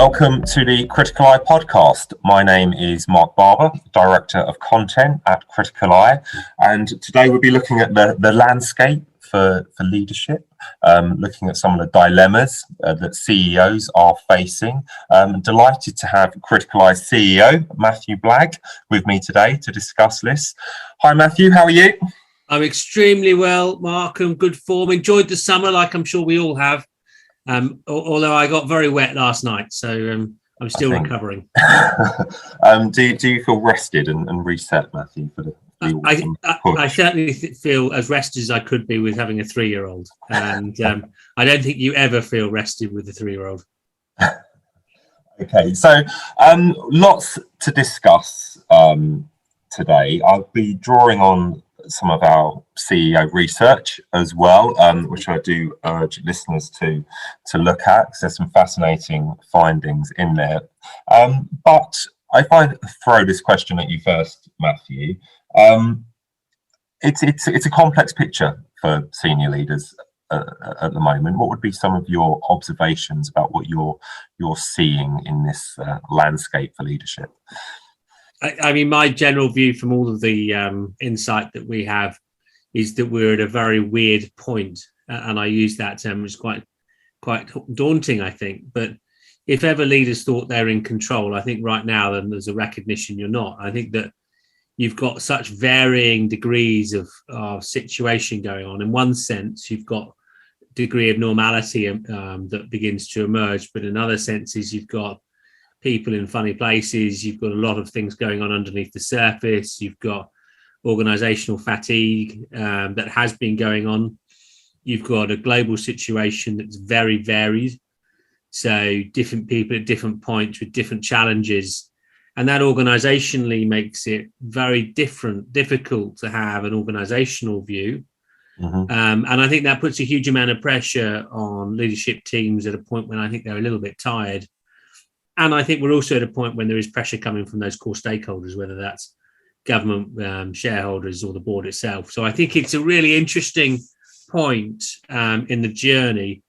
Welcome to the Criticaleye podcast. My name is Marc Barber, Director of Content at Criticaleye, and today we'll be looking at the landscape for leadership, looking at some of the dilemmas that CEOs are facing. Delighted to have Criticaleye CEO Matthew Blagg with me today to discuss this. Hi Matthew, how are you? I'm extremely well, Mark. I'm good form. Enjoyed the summer, like I'm sure we all have. Although I got very wet last night, so I'm still recovering. Do you feel rested and reset, Matthew, for the autumn push? I certainly feel as rested as I could be with having a 3-year-old, and I don't think you ever feel rested with a 3-year-old. Okay, so lots to discuss today. I'll be drawing on some of our CEO research as well, which I do urge listeners to look at, because there's some fascinating findings in there. But if I throw this question at you first, Matthew, it's a complex picture for senior leaders at the moment. What would be some of your observations about what you're seeing in this landscape for leadership? I mean, my general view from all of the insight that we have is that we're at a very weird point, and I use that term, which is quite daunting, I think. But if ever leaders thought they're in control, I think right now then there's a recognition you're not. I think that you've got such varying degrees of situation going on. In one sense, you've got a degree of normality that begins to emerge, but in other senses, you've got people in funny places. You've got a lot of things going on underneath the surface. You've got organizational fatigue that has been going on. You've got a global situation that's very varied. So different people at different points with different challenges. And that organizationally makes it very difficult to have an organizational view. Mm-hmm. And I think that puts a huge amount of pressure on leadership teams at a point when I think they're a little bit tired. And I think we're also at a point when there is pressure coming from those core stakeholders, whether that's government, shareholders, or the board itself. So I think it's a really interesting point in the journey.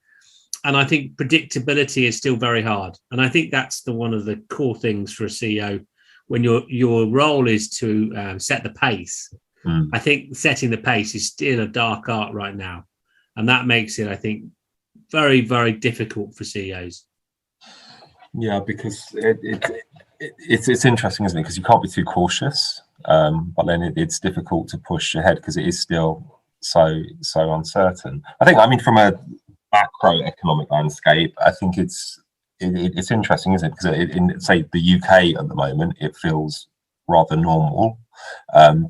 And I think predictability is still very hard. And I think that's one of the core things for a CEO when your role is to set the pace. I think setting the pace is still a dark art right now. And that makes it, I think, very, very difficult for CEOs. Yeah, because it's interesting, isn't it? Because you can't be too cautious, but then it's difficult to push ahead because it is still so uncertain. I mean, from a macroeconomic landscape, I think it's interesting, isn't it? Because in say the UK at the moment, it feels rather normal,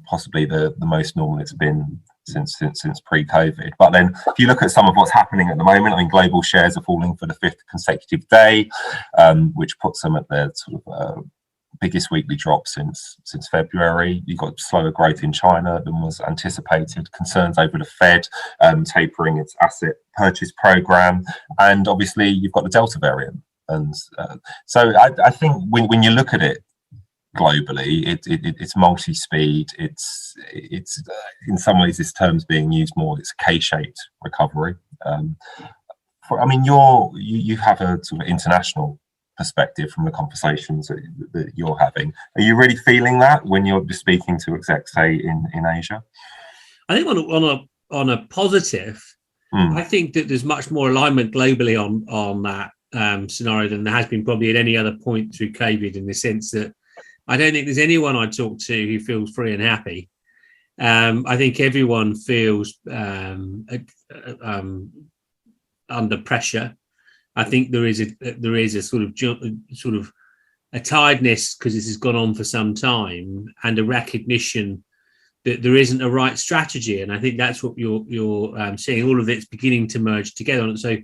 possibly the most normal it's been since pre-COVID. But then if you look at some of what's happening at the moment, I mean, global shares are falling for the 5th consecutive day, which puts them at their sort of biggest weekly drop since February. You've got slower growth in China than was anticipated, concerns over the Fed tapering its asset purchase program, and obviously you've got the Delta variant. And so I think when you look at it globally, it's multi-speed. It's in some ways this term's being used more. It's a K-shaped recovery. I mean, you have a sort of international perspective from the conversations that you're having. Are you really feeling that when you're speaking to execs, say in Asia? I think on a positive, I think that there's much more alignment globally on that scenario than there has been probably at any other point through COVID, in the sense that I don't think there's anyone I talk to who feels free and happy. I think everyone feels under pressure. I think there is a sort of a tiredness because this has gone on for some time, and a recognition that there isn't a right strategy. And I think that's what you're seeing. All of it's beginning to merge together. And so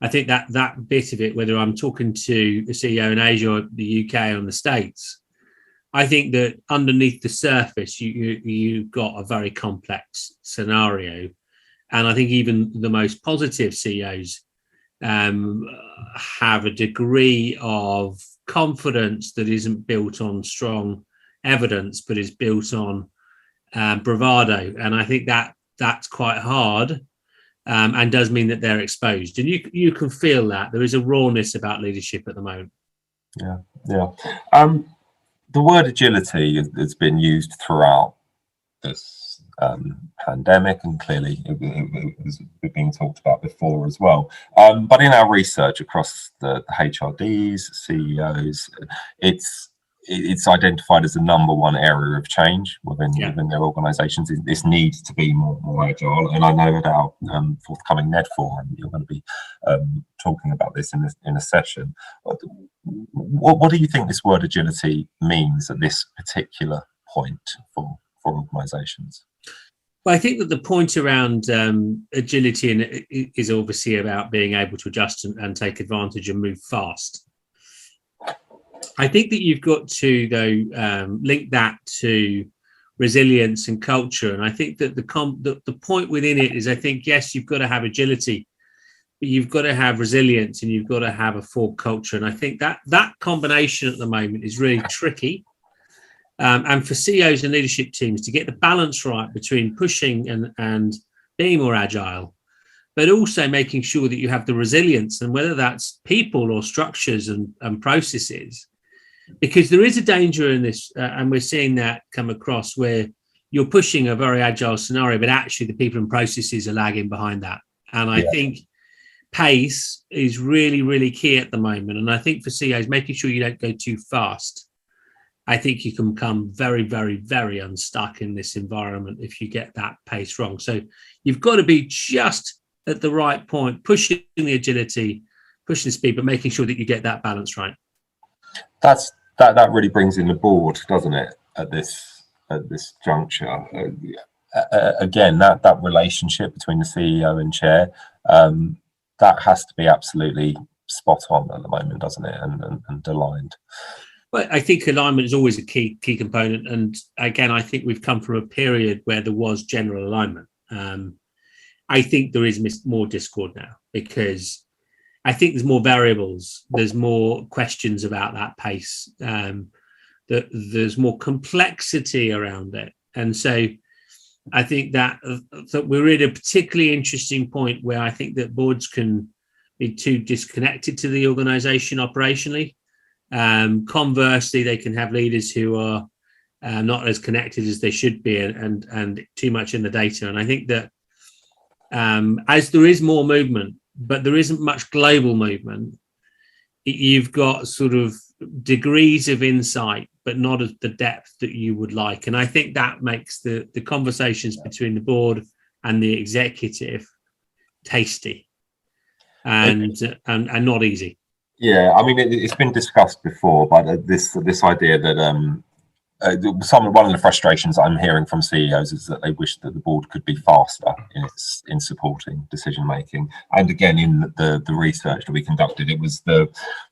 I think that bit of it, whether I'm talking to a CEO in Asia or the UK or in the States, I think that underneath the surface, you've got a very complex scenario. And I think even the most positive CEOs have a degree of confidence that isn't built on strong evidence, but is built on bravado. And I think that's quite hard and does mean that they're exposed. And you can feel that there is a rawness about leadership at the moment. Yeah. The word agility has been used throughout this pandemic, and clearly it was being talked about before as well. But in our research across the HRDs, CEOs, it's identified as the number one area of change within their organisations. This needs to be more agile, and I know at our forthcoming NED forum you're going to be talking about this in a session. What do you think this word agility means at this particular point for organisations? Well, I think that the point around agility is obviously about being able to adjust and take advantage and move fast. I think that you've got to, though, link that to resilience and culture. And I think that the point within it is, I think, yes, you've got to have agility, but you've got to have resilience and you've got to have a forward culture. And I think that combination at the moment is really tricky. And for CEOs and leadership teams to get the balance right between pushing and being more agile, but also making sure that you have the resilience, and whether that's people or structures and processes, because there is a danger in this, and we're seeing that come across, where you're pushing a very agile scenario, but actually the people and processes are lagging behind that. And I think pace is really, really key at the moment. And I think for CEOs, making sure you don't go too fast. I think you can become very, very, very unstuck in this environment if you get that pace wrong. So you've got to be just at the right point, pushing the agility, pushing the speed, but making sure that you get that balance right. That really brings in the board, doesn't it? At this juncture, again, that relationship between the CEO and chair, that has to be absolutely spot on at the moment, doesn't it? And aligned. Well, I think alignment is always a key component. And again, I think we've come from a period where there was general alignment. I think there is more discord now, because I think there's more variables. There's more questions about that pace. There's more complexity around it. And so I think that we're at a particularly interesting point where I think that boards can be too disconnected to the organization operationally. Conversely, they can have leaders who are not as connected as they should be, and too much in the data. And I think that as there is more movement, but there isn't much global movement, you've got sort of degrees of insight, but not of the depth that you would like. And I think that makes the conversations between the board and the executive tasty and not easy. Yeah, I mean, it's been discussed before, but this idea that one of the frustrations I'm hearing from CEOs is that they wish that the board could be faster in supporting decision making. And again, in the research that we conducted, it was the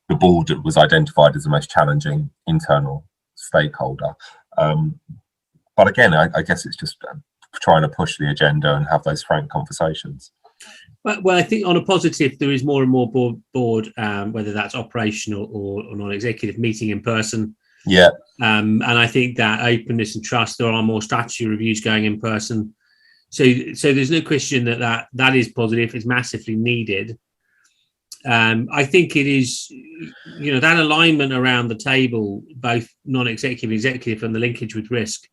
board that was identified as the most challenging internal stakeholder. But again, I guess it's just trying to push the agenda and have those frank conversations. Well, I think on a positive, there is more and more board, whether that's operational or non-executive, meeting in person. Yeah. And I think that openness and trust, there are more strategy reviews going in person. So there's no question that is positive. It's massively needed. I think it is, that alignment around the table, both non-executive, executive, and the linkage with risk,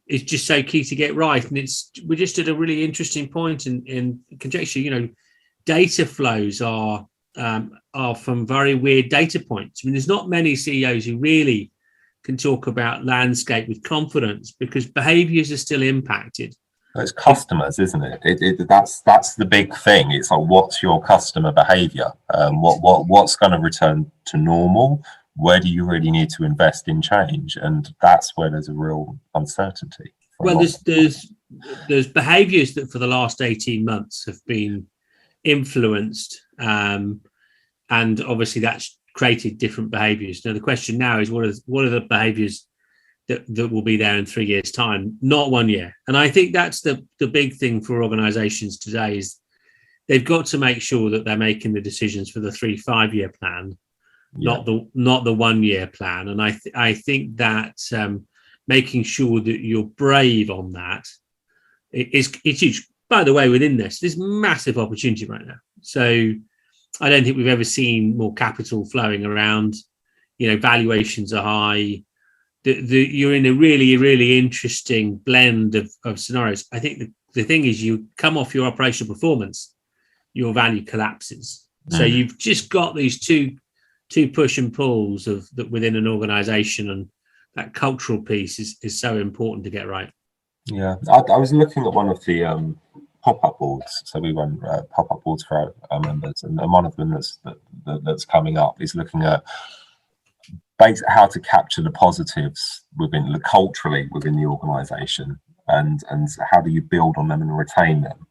is just so key to get right. And we're just at a really interesting point in conjecture. Data flows are from very weird data points. I mean, there's not many CEOs who really can talk about landscape with confidence, because behaviours are still impacted. It's customers, isn't it? That's the big thing. It's like, what's your customer behaviour? What's going to return to normal? Where do you really need to invest in change? And that's where there's a real uncertainty. Well, there's behaviours that for the last 18 months have been influenced, and obviously that's created different behaviours. Now the question now is, what are the behaviours that will be there in 3 years' time, not 1 year? And I think that's the big thing for organisations today, is they've got to make sure that they're making the decisions for the 3-5 year plan, not the 1 year plan. And I think that making sure that you're brave on that it's huge. By the way, within this, there's massive opportunity right now. So I don't think we've ever seen more capital flowing around. Valuations are high. You're in a really, really interesting blend of scenarios. I think the thing is, you come off your operational performance, your value collapses. So you've just got these two push and pulls of that within an organization, and that cultural piece is so important to get right. Yeah, I was looking at one of the pop-up boards. So we run pop-up boards for our members, and one of them that's coming up is looking at how to capture the positives culturally within the organisation, and how do you build on them and retain them.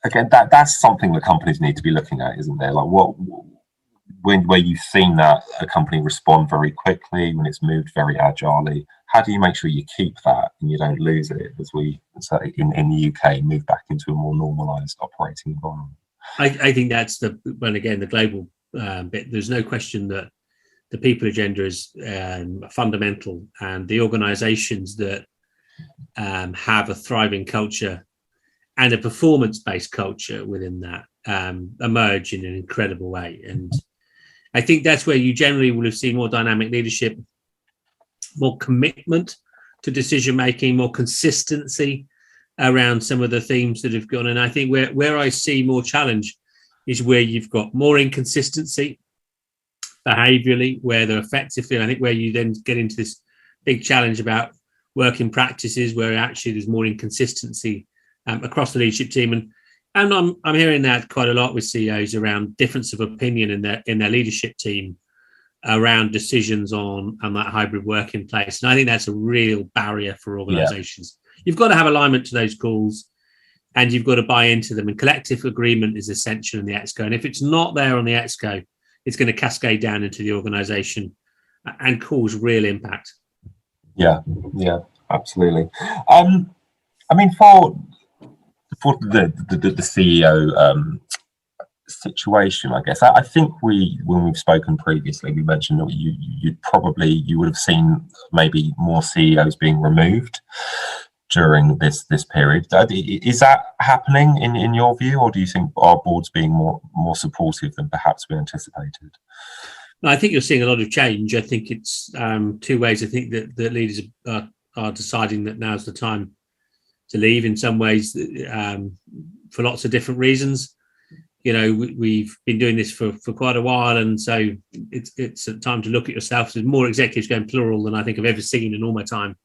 Again, that's something that companies need to be looking at, isn't there? Like where you've seen that a company respond very quickly, when it's moved very agilely, how do you make sure you keep that and you don't lose it as we say in the UK move back into a more normalised operating environment? I think that's the global bit. There's no question that the people agenda is fundamental, and the organisations that have a thriving culture and a performance-based culture within that emerge in an incredible way. And I think that's where you generally will have seen more dynamic leadership, more commitment to decision-making, more consistency around some of the themes that have gone. And I think where I see more challenge is where you've got more inconsistency behaviourally, where they're effectively, and I think where you then get into this big challenge about working practices where actually there's more inconsistency across the leadership team. And I'm hearing that quite a lot with CEOs around difference of opinion in their leadership team around decisions on that hybrid working place. And I think that's a real barrier for organizations. Yeah. You've got to have alignment to those calls, and you've got to buy into them, and collective agreement is essential in the exco. And if it's not there on the exco, it's going to cascade down into the organization and cause real impact. Yeah, absolutely. I mean, for the CEO situation, I guess I think when we've spoken previously, we mentioned that you would have seen maybe more CEOs being removed during this period. Is that happening in your view, or do you think our board's being more supportive than perhaps we anticipated? I think you're seeing a lot of change. I think it's two ways. I think that the leaders are deciding that now's the time to leave in some ways, for lots of different reasons. We've been doing this for quite a while, and so it's a time to look at yourself. There's more executives going plural than I think I've ever seen in all my time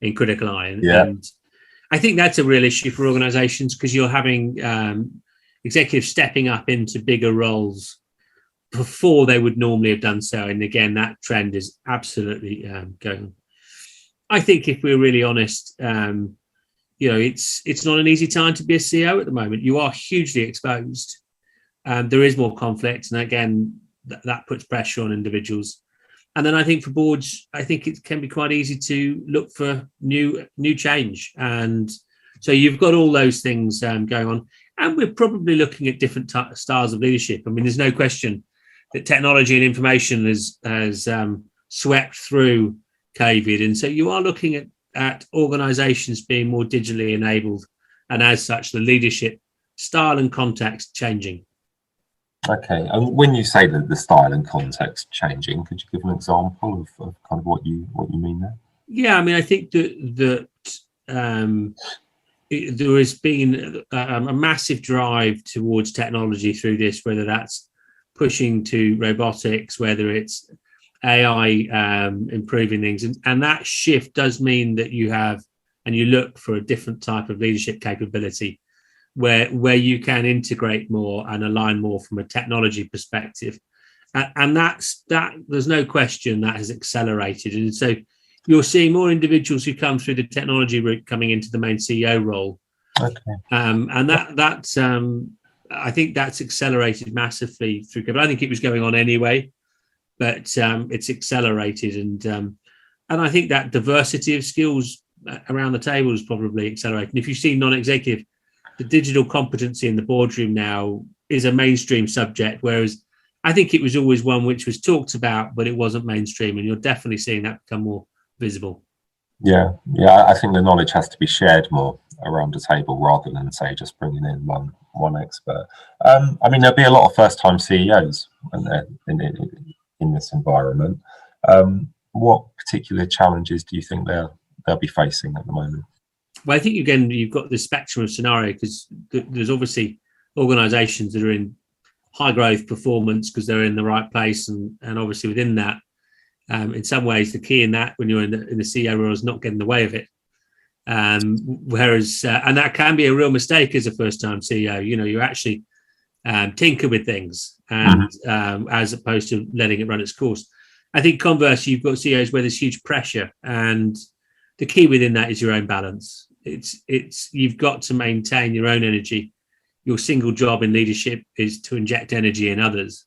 in Criticaleye. And I think that's a real issue for organizations, because you're having executives stepping up into bigger roles before they would normally have done so. And again, that trend is absolutely going on. I think if we're really honest, it's not an easy time to be a CEO at the moment. You are hugely exposed. There is more conflict, and again, that puts pressure on individuals. And then I think for boards, I think it can be quite easy to look for new change. And so you've got all those things going on. And we're probably looking at different styles of leadership. I mean, there's no question that technology and information has swept through COVID. And so you are looking at organizations being more digitally enabled, and as such, the leadership style and context changing. Okay, and when you say that the style and context changing, could you give an example of kind of what you mean there? Yeah, I mean, I think that there has been a massive drive towards technology through this, whether that's pushing to robotics, whether it's AI improving things, and that shift does mean that you have, and you look for a different type of leadership capability where you can integrate more and align more from a technology perspective, and that there's no question that has accelerated. And so you're seeing more individuals who come through the technology route coming into the main CEO role. Okay. And that's I think that's accelerated massively through COVID. I think it was going on anyway, but it's accelerated, and I think that diversity of skills around the table is probably accelerating. If you see non-executive, the digital competency in the boardroom now is a mainstream subject, whereas I think it was always one which was talked about, but it wasn't mainstream, and you're definitely seeing that become more visible. Yeah, I think the knowledge has to be shared more around the table rather than, say, just bringing in one one expert. I mean, there'll be a lot of first-time CEOs in this environment. What particular challenges do you think they'll be facing at the moment? Well, I think again you've got the spectrum of scenario, because there's obviously organisations that are in high growth performance because they're in the right place, and obviously within that, in some ways, the key in that when you're in the CEO role is not getting in the way of it. Whereas, and that can be a real mistake as a first-time CEO. You know, you actually tinker with things, and as opposed to letting it run its course. I think conversely, you've got CEOs where there's huge pressure, and the key within that is your own balance. It's you've got to maintain your own energy. Your single job in leadership is to inject energy in others.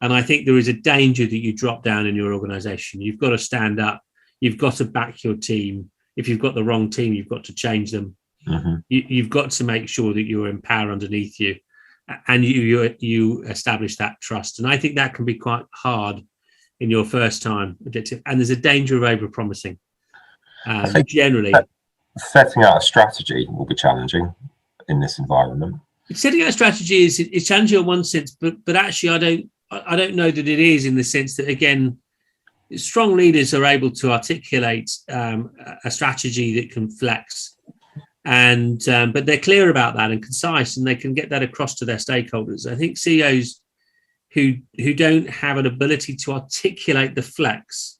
And I think there is a danger that you drop down in your organization. You've got to stand up. You've got to back your team. If you've got the wrong team, you've got to change them. You've got to make sure that you're in power underneath you, and you establish that trust. And I think that can be quite hard in your first time objective. And there's a danger of over-promising. I think generally, setting out a strategy will be challenging in this environment. Setting out a strategy is challenging in one sense, but actually I don't know that it is, in the sense that, again, strong leaders are able to articulate a strategy that can flex, and but they're clear about that and concise, and they can get that across to their stakeholders. I think CEOs who don't have an ability to articulate the flex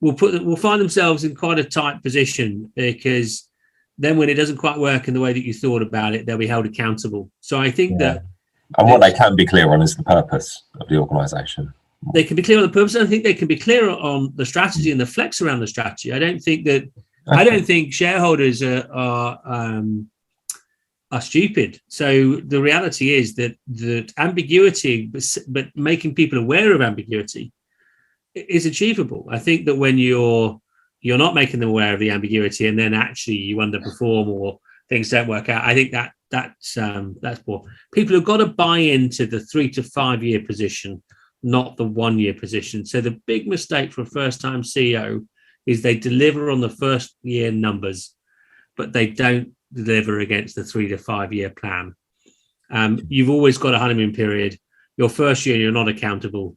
will find themselves in quite a tight position, because then when it doesn't quite work in the way that you thought about it, they'll be held accountable. So I think that... And what they can be clear on is the purpose of the organisation. They can be clear on the purpose, and I think they can be clear on the strategy and the flex around the strategy. I don't think shareholders are stupid. So the reality is that ambiguity, but making people aware of ambiguity, is achievable. I think that when you're not making them aware of the ambiguity, and then actually you underperform or things don't work out, I think that's poor. People have got to buy into the 3 to 5 year position, not the 1 year position. So the big mistake for a first-time CEO is they deliver on the first year numbers, but they don't deliver against the 3 to 5 year plan. You've always got a honeymoon period. Your first year, you're not accountable.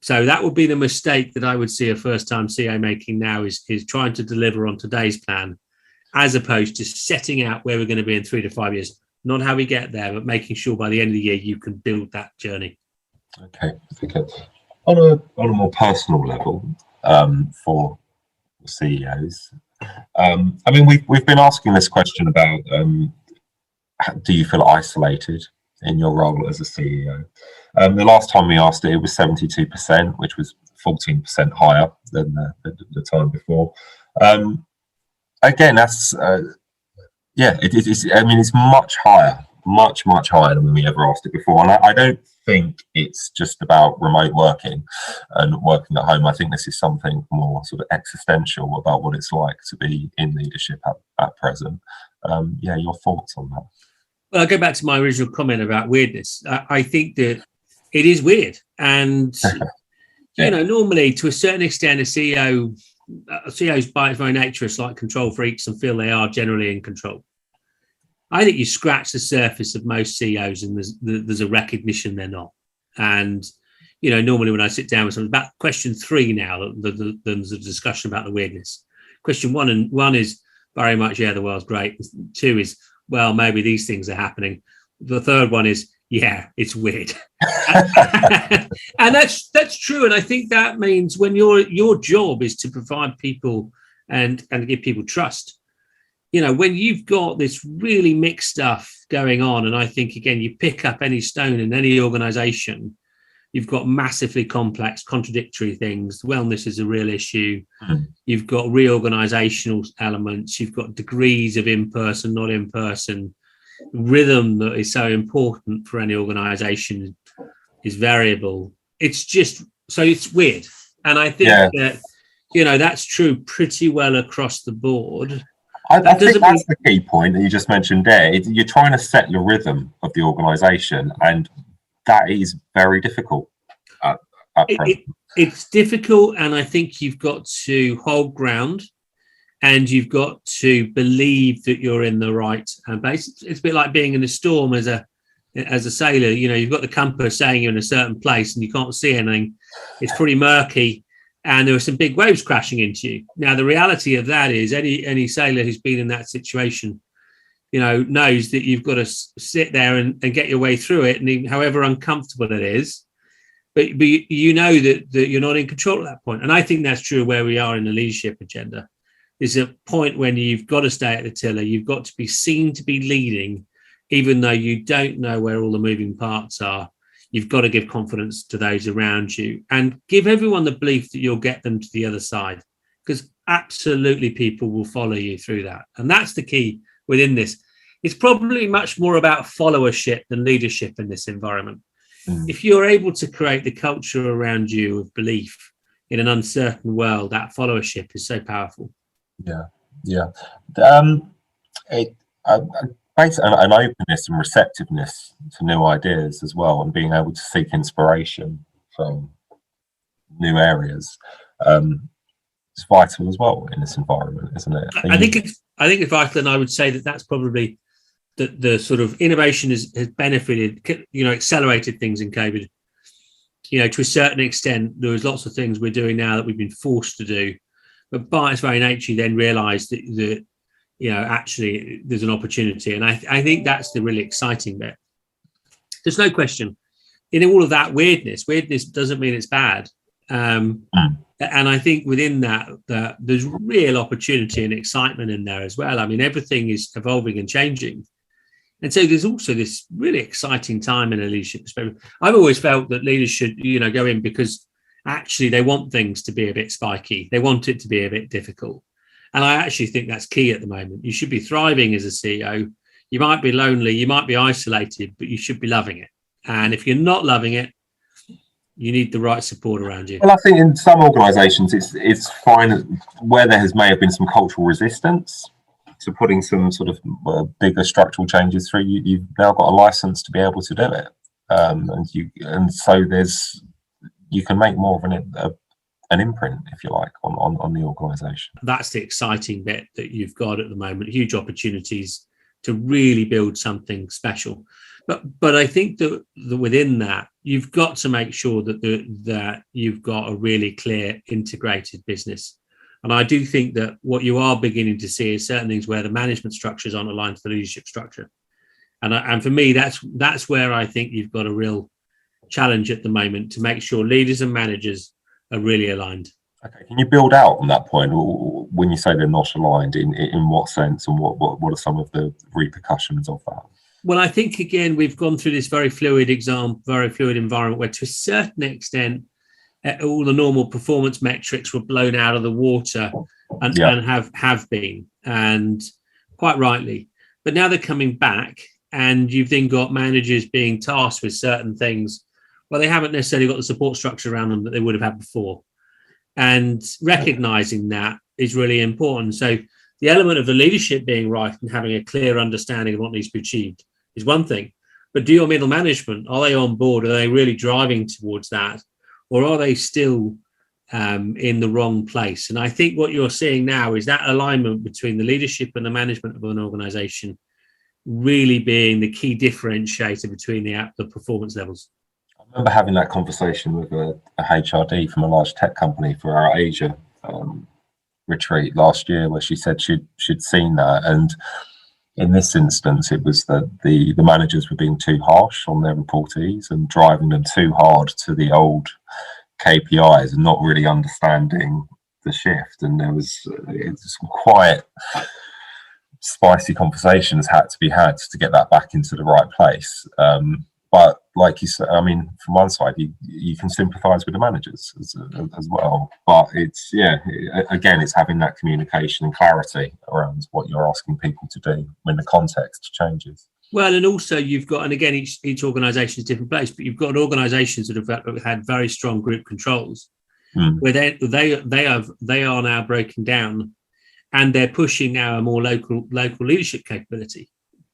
So that would be the mistake that I would see a first-time CEO making now, is trying to deliver on today's plan, as opposed to setting out where we're going to be in 3 to 5 years. Not how we get there, but making sure by the end of the year you can build that journey. Okay. On a more personal level, for CEOs, I mean, we've been asking this question about do you feel isolated in your role as a CEO? The last time we asked it was 72%, which was 14% higher than the time before. Again, that's it's. I mean, it's much higher, much higher than when we ever asked it before. And I don't think it's just about remote working and working at home. I think this is something more sort of existential about what it's like to be in leadership at present. Your thoughts on that? Well, I'll go back to my original comment about weirdness. I think that it is weird. And, you know, normally to a certain extent, CEOs by its very nature is like control freaks and feel they are generally in control. I think you scratch the surface of most CEOs and there's a recognition they're not. And, you know, normally when I sit down with someone, about question 3 now, there's a discussion about the weirdness. Question 1 is very much, the world's great. 2 is, well, maybe these things are happening. The third one is, it's weird. And that's true. And I think that means when your job is to provide people and give people trust, you know, when you've got this really mixed stuff going on, and I think, again, you pick up any stone in any organization, you've got massively complex, contradictory things. Wellness is a real issue. You've got reorganizational elements. You've got degrees of in-person, not in-person. Rhythm that is so important for any organization is variable. It's just, so it's weird. And I think that, you know, that's true pretty well across the board. I think that's the key point that you just mentioned there. You're trying to set the rhythm of the organization, and that is very difficult at present. It's difficult, and I think you've got to hold ground and you've got to believe that you're in the right place. It's a bit like being in a storm as a sailor. You've got the compass saying you're in a certain place and you can't see anything. It's pretty murky, and there are some big waves crashing into you. Now, the reality of that is any sailor who's been in that situation, knows that you've got to sit there and get your way through it, and even, however uncomfortable it is, but that you're not in control at that point. And I think that's true where we are in the leadership agenda. There's a point when you've got to stay at the tiller. You've got to be seen to be leading, even though you don't know where all the moving parts are. You've got to give confidence to those around you and give everyone the belief that you'll get them to the other side, because absolutely people will follow you through that. And that's the key within this. It's probably much more about followership than leadership in this environment. If you're able to create the culture around you of belief in an uncertain world, that followership is so powerful. Yeah. Basically, an openness and receptiveness to new ideas as well, and being able to seek inspiration from new areas is vital as well in this environment, isn't it? I think it's vital, and I would say that that's probably the sort of innovation has benefited, accelerated things in COVID. To a certain extent, there was lots of things we're doing now that we've been forced to do, but by its very nature, you then realise that actually there's an opportunity. And I think that's the really exciting bit. There's no question in all of that weirdness doesn't mean it's bad. And I think within that there's real opportunity and excitement in there as well. I mean, everything is evolving and changing. And so there's also this really exciting time in a leadership perspective. I've always felt that leaders should, go in because actually they want things to be a bit spiky. They want it to be a bit difficult. And I actually think that's key at the moment. You should be thriving as a CEO. You might be lonely, you might be isolated, but you should be loving it. And if you're not loving it, you need the right support around you. Well, I think in some organisations, it's fine where there may have been some cultural resistance to putting some sort of bigger structural changes through. You've now got a license to be able to do it, and so you can make more of an imprint, if you like, on the organisation. That's the exciting bit that you've got at the moment. Huge opportunities to really build something special. But I think that within that, you've got to make sure that you've got a really clear integrated business. And I do think that what you are beginning to see is certain things where the management structures aren't aligned to the leadership structure. And for me, that's where I think you've got a real challenge at the moment to make sure leaders and managers are really aligned. Okay, can you build out on that point, or when you say they're not aligned, in what sense, and what are some of the repercussions of that? Well, I think again we've gone through this very fluid environment where, to a certain extent, all the normal performance metrics were blown out of the water and have been, and quite rightly. But now they're coming back, and you've then got managers being tasked with certain things. Well, they haven't necessarily got the support structure around them that they would have had before. And recognizing that is really important. So the element of the leadership being right and having a clear understanding of what needs to be achieved is one thing. But do your middle management, are they on board? Are they really driving towards that? Or are they still in the wrong place? And I think what you're seeing now is that alignment between the leadership and the management of an organization really being the key differentiator between the performance levels. I remember having that conversation with a HRD from a large tech company for our Asia retreat last year, where she said she'd seen that, and in this instance it was that the managers were being too harsh on their reportees and driving them too hard to the old KPIs and not really understanding the shift. And there was some quite spicy conversations had to be had to get that back into the right place. But like you said, I mean, from one side, you can sympathise with the managers as well. But it's it's having that communication and clarity around what you're asking people to do when the context changes. Well, and also you've got, and again, each organisation is a different place, but you've got organisations that have had very strong group controls, where they are now breaking down, and they're pushing now a more local leadership capability.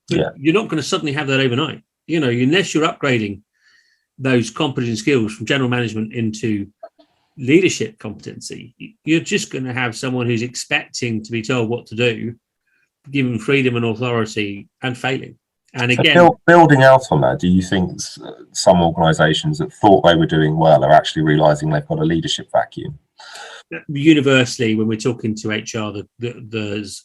But you're not going to suddenly have that overnight. Unless you're upgrading those competent skills from general management into leadership competency. You're just going to have someone who's expecting to be told what to do, given freedom and authority, and failing. And again, so building out on that, do you think some organisations that thought they were doing well are actually realising they've got a leadership vacuum? Universally, when we're talking to HR, there's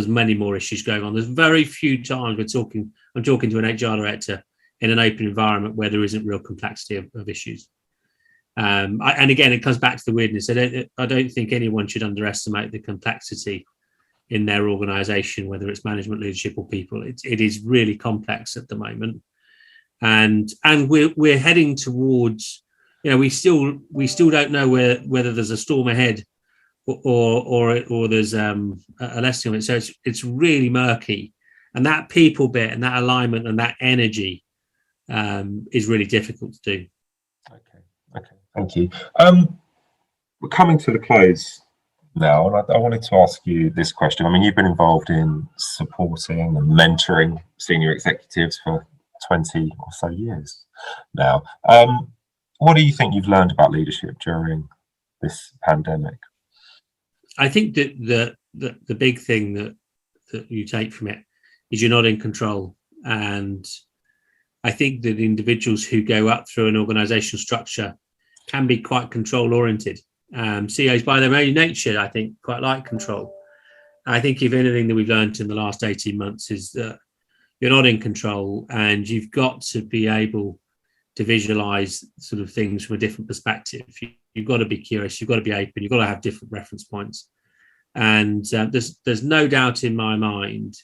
many more issues going on. There's very few times I'm talking to an HR director in an open environment where there isn't real complexity of issues. And again, it comes back to the weirdness. I don't think anyone should underestimate the complexity in their organisation, whether it's management, leadership, or people. It is really complex at the moment, and we're heading towards. We still don't know whether there's a storm ahead or there's a lesson of it. So it's really murky, and that people bit and that alignment and that energy is really difficult to do. Okay, thank you. We're coming to the close now, and I wanted to ask you this question. I mean, you've been involved in supporting and mentoring senior executives for 20 or so years now. What do you think you've learned about leadership during this pandemic? I think that the big thing that you take from it is you're not in control. And I think that individuals who go up through an organizational structure can be quite control oriented. CEOs by their own nature, I think, quite like control. I think if anything that we've learned in the last 18 months is that you're not in control, and you've got to be able to visualize sort of things from a different perspective. You've got to be curious, you've got to be open, you've got to have different reference points. And there's no doubt in my mind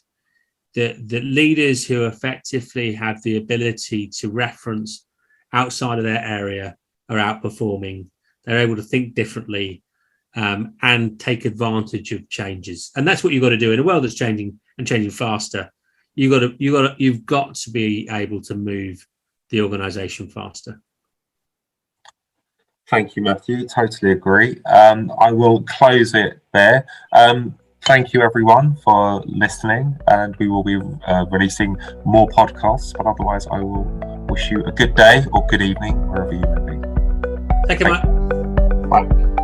that leaders who effectively have the ability to reference outside of their area are outperforming. They're able to think differently and take advantage of changes. And that's what you've got to do in a world that's changing and changing faster. You've got to be able to move the organisation faster. Thank you, Matthew. Totally agree. I will close it there. Thank you, everyone, for listening, and we will be releasing more podcasts. But otherwise, I will wish you a good day or good evening, wherever you may be. Thank you, Marc. Bye.